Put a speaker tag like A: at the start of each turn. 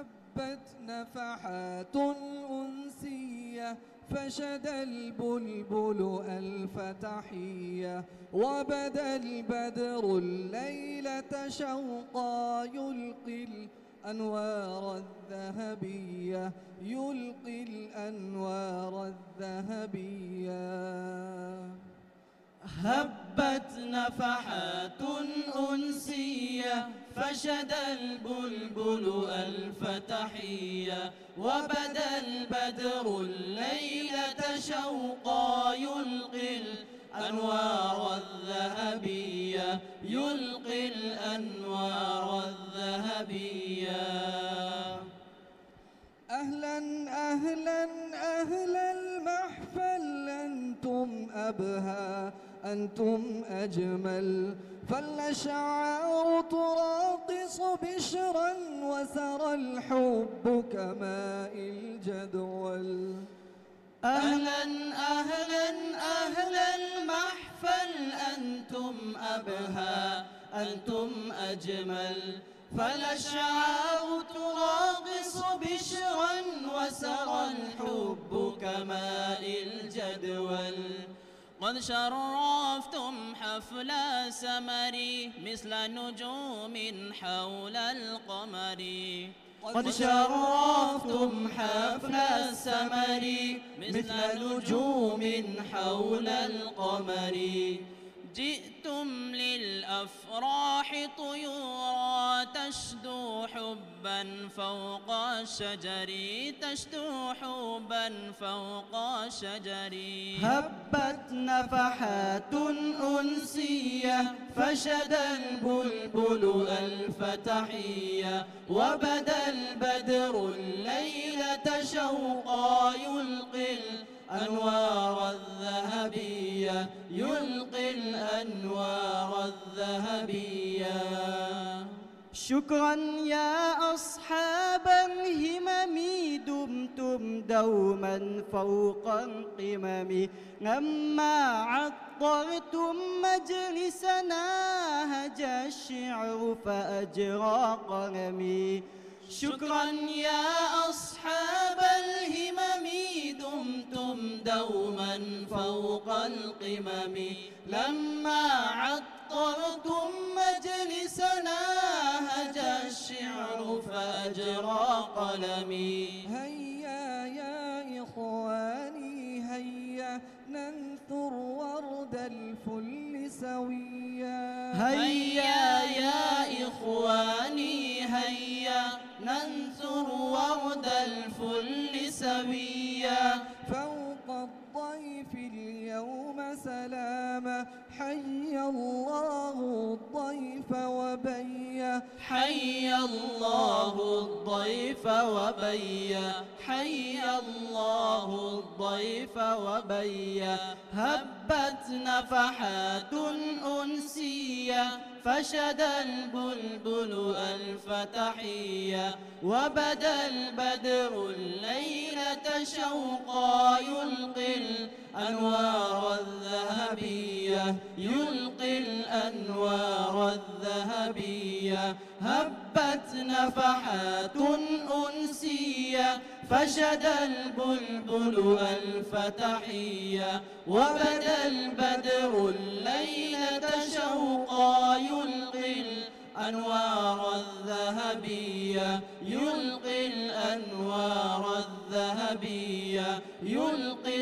A: هبت نفحات أنسية فشد البلبل ألف تحية وبدا البدر الليلة شوقا يلقي الأنوار الذهبية يلقي الأنوار الذهبية.
B: هبت نفحات أنسية فشد البلبل ألف تحية وبدا البدر الليلة شوقا يلقي الأنوار الذهبية يلقي الأنوار الذهبية.
A: أهلا أهلا أهلا المحفل أنتم أبهى أنتم أجمل فالأشعار تراقص بشرا وسرى الحب كماء الجدول.
B: أهلا أهلا أهلا المحفل أنتم أبهى أنتم أجمل فالأشعار تراقص بشرا وسرى الحب كماء الجدول. قد شرفتم حفل سمري مثل نجوم حول القمر. قد شرفتم حفل السمر مثل نجوم حول القمر. جئتم للأفراح طيورا تشدو حبا فوق الشجر تشدو حبا فوق الشجر. هبت نفحات أنسية فشد البلبل ألف تحية وبدا البدر الليلة شوقا يلقي الأنوار الذهبية يلقي الأنوار الذهبية. شكرا يا أصحاب الهمم دمتم دوما فوق القمم لما عطرتم مجلسنا هجى الشعر فأجرى قلمي. شكرا يا أصحاب الهمم دمتم دوما فوق القمم لما عطرتم مجلسنا هجى الشعر فأجرى قلمي.
A: هيا يا إخواني هيا ننثر ورد الفل سويا.
B: هيا يا إخواني هيا ننثر ورد الفل سويا.
A: فوق الضيف اليوم سلاما حي الله الضيف وبيا.
B: حي الله الضيف وبيا حي الله الضيف وبيا. هبت نفحات أنسية فشد البلبل ألف تحية وبدا البدر الليلة شوقا يلقي الأنوار الذهبية يلقي الأنوار الذهبية. هبت نفحات أنسية فشد البلبل ألف تحية وبدا البدر الليلة شوقا يلقي الأنوار الذهبية يلقي الأنوار الذهبية يلقي